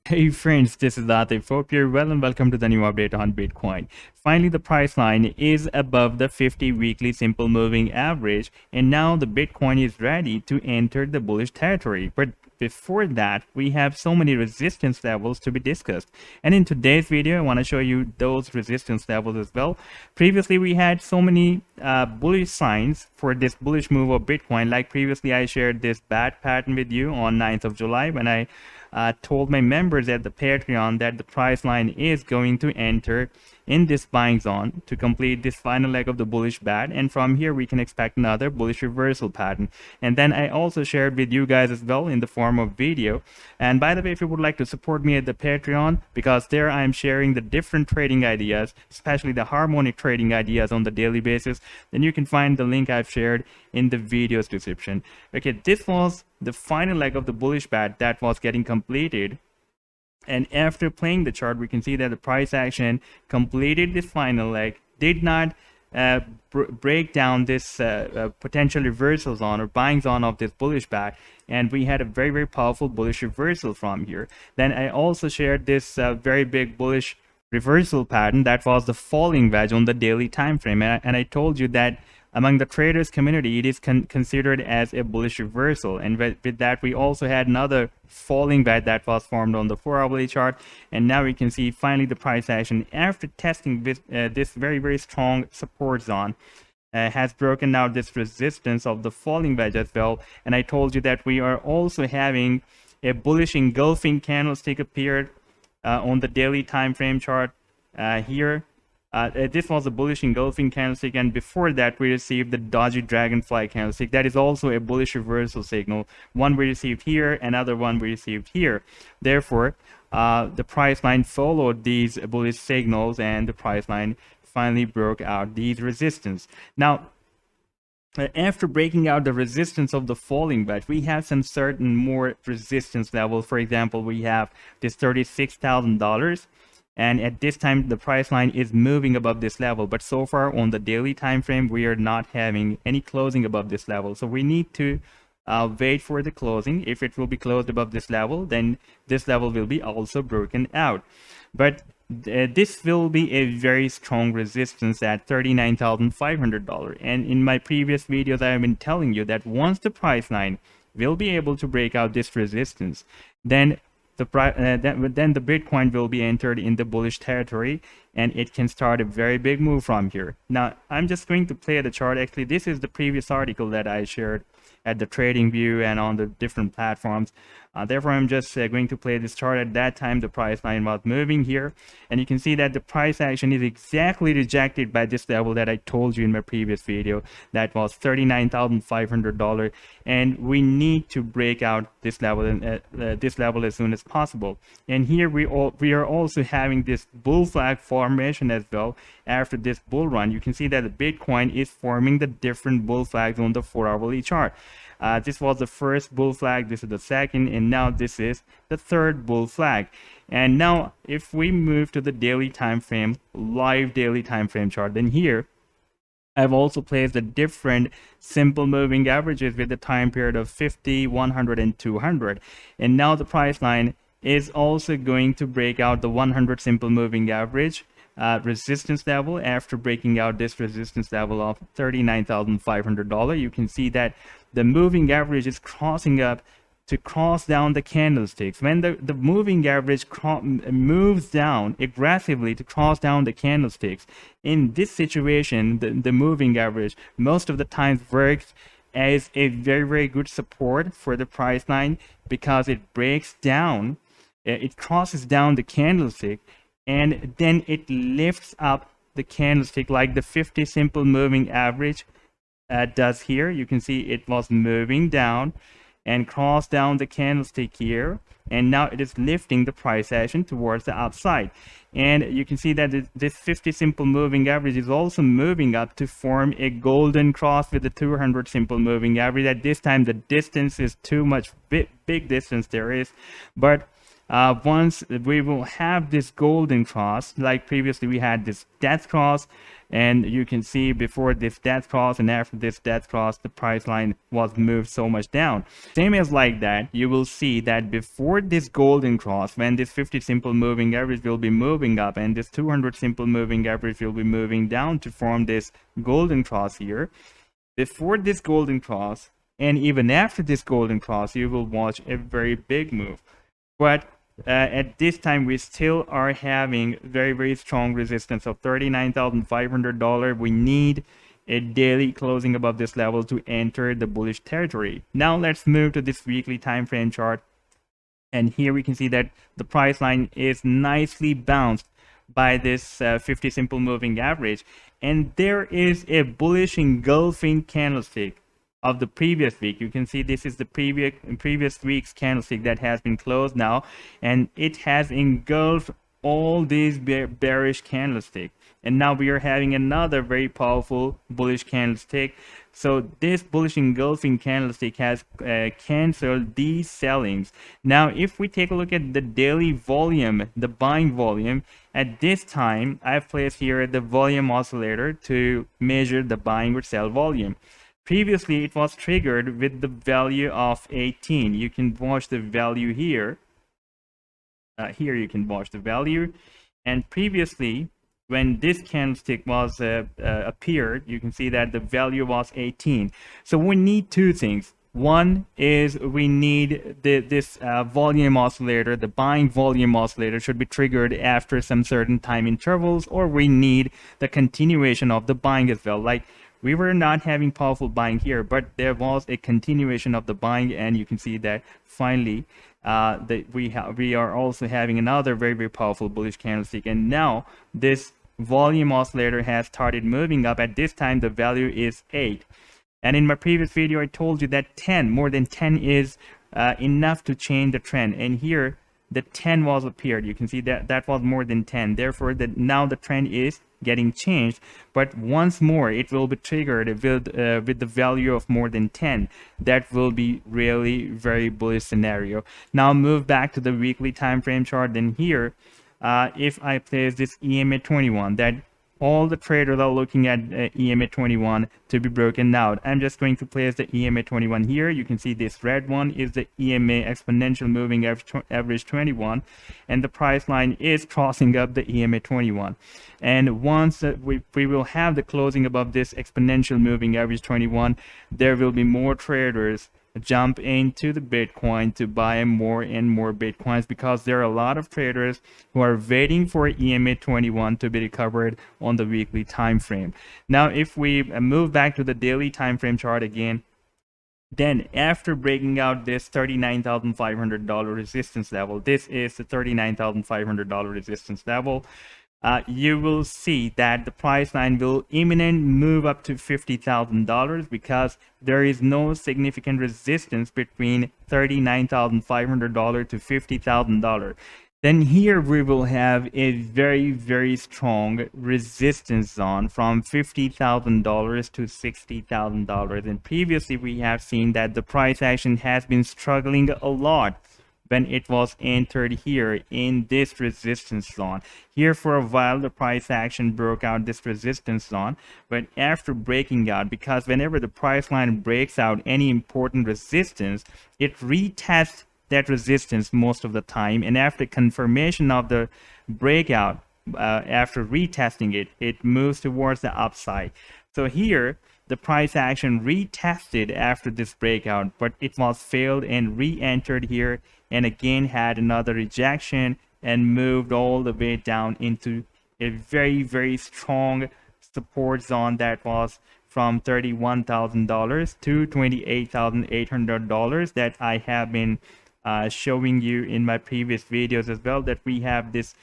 Hey friends, this is Latif. Hope you're well and welcome to the new update on Bitcoin. Finally, the price line is above the 50 weekly simple moving average, and now the Bitcoin is ready to enter the bullish territory. But before that, we have so many resistance levels to be discussed. And in today's video, I want to show you those resistance levels as well. Previously, we had so many bullish signs for this bullish move of Bitcoin. Like previously, I shared this bat pattern with you on 9th of July when I told my members at the Patreon that the price line is going to enter in this buying zone to complete this final leg of the bullish bat, and from here we can expect another bullish reversal pattern. And then I also shared with you guys as well in the form of video. And by the way, if you would like to support me at the Patreon, because there I am sharing the different trading ideas, especially the harmonic trading ideas on the daily basis, then you can find the link I've shared in the video's description. Okay, this was the final leg of the bullish bat that was getting completed, and after playing the chart we can see that the price action completed this final leg, did not break down this potential reversal zone or buying zone of this bullish bat, and we had a very powerful bullish reversal from here. Then I also shared this very big bullish reversal pattern that was the falling wedge on the daily time frame, and I told you that among the traders community it is considered as a bullish reversal. And with that we also had another falling wedge that was formed on the 4-hourly chart, and now we can see finally the price action after testing this very strong support zone has broken out this resistance of the falling wedge as well. And I told you that we are also having a bullish engulfing candlestick appeared on the daily time frame chart here. This was a bullish engulfing candlestick, and before that we received the dodgy dragonfly candlestick. That is also a bullish reversal signal. One we received here, another one we received here. Therefore, the price line followed these bullish signals, and the price line finally broke out these resistance. Now, after breaking out the resistance of the falling wedge, we have some certain more resistance levels. For example, we have this $36,000. And at this time the price line is moving above this level, but so far on the daily time frame we are not having any closing above this level. So we need to wait for the closing. If it will be closed above this level, then this level will be also broken out. But this will be a very strong resistance at $39,500. And in my previous videos I have been telling you that once the price line will be able to break out this resistance, then the Bitcoin will be entered in the bullish territory, and it can start a very big move from here. Now, I'm just going to play the chart. Actually, this is the previous article that I shared at the TradingView and on the different platforms. Therefore, I'm just going to play this chart. At that time, the price line was moving here, and you can see that the price action is exactly rejected by this level that I told you in my previous video. That was $39,500, and we need to break out this level and this level as soon as possible. And here we are also having this bull flag formation as well. After this bull run, you can see that the Bitcoin is forming the different bull flags on the 4-hourly chart. This was the first bull flag, this is the second, and now this is the third bull flag. And now if we move to the daily time frame, live daily time frame chart, then here I've also placed the different simple moving averages with the time period of 50, 100, and 200. And now the price line is also going to break out the 100 simple moving average resistance level. After breaking out this resistance level of $39,500, you can see that the moving average is crossing up to cross down the candlesticks. When the moving average moves down aggressively to cross down the candlesticks, in this situation the moving average most of the times works as a very good support for the price line, because it breaks down, it crosses down the candlestick, and then it lifts up the candlestick like the 50 simple moving average does here. You can see it was moving down and crossed down the candlestick here, and now it is lifting the price action towards the upside. And you can see that this 50 simple moving average is also moving up to form a golden cross with the 200 simple moving average. At this time the distance is too much, big distance there is, but Once we will have this golden cross, like previously we had this death cross, and you can see before this death cross and after this death cross, the price line was moved so much down. Same as like that, you will see that before this golden cross, when this 50 simple moving average will be moving up and this 200 simple moving average will be moving down to form this golden cross here, before this golden cross and even after this golden cross, you will watch a very big move. But at this time, we still are having very strong resistance of $39,500. We need a daily closing above this level to enter the bullish territory. Now let's move to this weekly time frame chart, and here we can see that the price line is nicely bounced by this 50 simple moving average, and there is a bullish engulfing candlestick of the previous week. You can see this is the previous week's candlestick that has been closed now, and it has engulfed all these bearish candlestick, and now we are having another very powerful bullish candlestick. So this bullish engulfing candlestick has canceled these sellings. Now if we take a look at the daily volume, the buying volume, at this time I've placed here the volume oscillator to measure the buying or sell volume. Previously, it was triggered with the value of 18. You can watch the value here. Here you can watch the value. And previously, when this candlestick was appeared, you can see that the value was 18. So we need two things. One is we need this volume oscillator, the buying volume oscillator should be triggered after some certain time intervals, or we need the continuation of the buying as well. Like, we were not having powerful buying here, but there was a continuation of the buying, and you can see that finally we are also having another very powerful bullish candlestick. And now this volume oscillator has started moving up. At this time the value is 8, and in my previous video I told you that 10, more than 10 is enough to change the trend, and here the 10 was appeared. You can see that that was more than 10, therefore now the trend is getting changed. But once more it will be triggered with the value of more than 10. That will be really very bullish scenario. Now move back to the weekly time frame chart. Then here if I place this EMA 21, that all the traders are looking at EMA 21 to be broken out. I'm just going to place the EMA 21 here. You can see this red one is the EMA exponential moving average 21, and the price line is crossing up the EMA 21. And once we will have the closing above this exponential moving average 21, there will be more traders jump into the Bitcoin to buy more and more Bitcoins, because there are a lot of traders who are waiting for EMA 21 to be recovered on the weekly time frame. Now if we move back to the daily time frame chart again, then after breaking out this $39,500 resistance level, this is the $39,500 resistance level, you will see that the price line will imminent move up to $50,000, because there is no significant resistance between $39,500 to $50,000. Then here we will have a very strong resistance zone from $50,000 to $60,000. And previously we have seen that the price action has been struggling a lot when it was entered here in this resistance zone. Here for a while the price action broke out this resistance zone, but after breaking out, because whenever the price line breaks out any important resistance, it retests that resistance most of the time, and after confirmation of the breakout, after retesting it, it moves towards the upside. So here the price action retested after this breakout, but it was failed and re-entered here, and again had another rejection and moved all the way down into a very strong support zone that was from $31,000 to $28,800 that I have been showing you in my previous videos as well, that we have this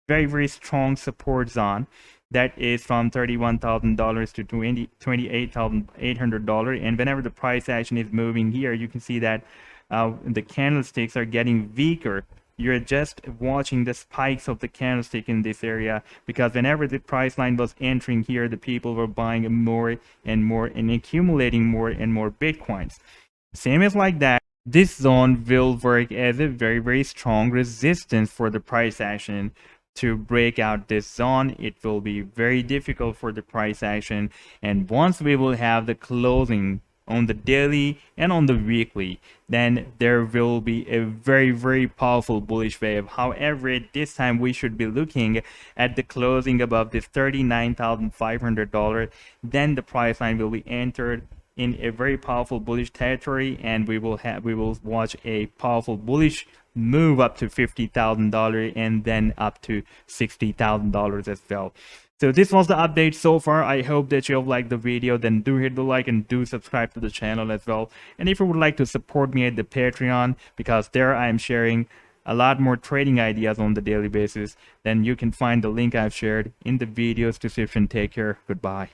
very strong support zone that is from $31,000 to $28,800. And whenever the price action is moving here, you can see that the candlesticks are getting weaker. You're just watching the spikes of the candlestick in this area, because whenever the price line was entering here, the people were buying more and more and accumulating more and more Bitcoins. Same as like that. This zone will work as a very strong resistance for the price action. To break out this zone, it will be very difficult for the price action, and once we will have the closing on the daily and on the weekly, then there will be a very powerful bullish wave. However, at this time we should be looking at the closing above this $39,500. Then the price line will be entered in a very powerful bullish territory, and we will watch a powerful bullish move up to $50,000 and then up to $60,000 as well. So this was the update so far. I hope that you have liked the video. Then do hit the like and do subscribe to the channel as well. And if you would like to support me at the Patreon, because there I am sharing a lot more trading ideas on the daily basis, then you can find the link I've shared in the video's description. Take care. Goodbye.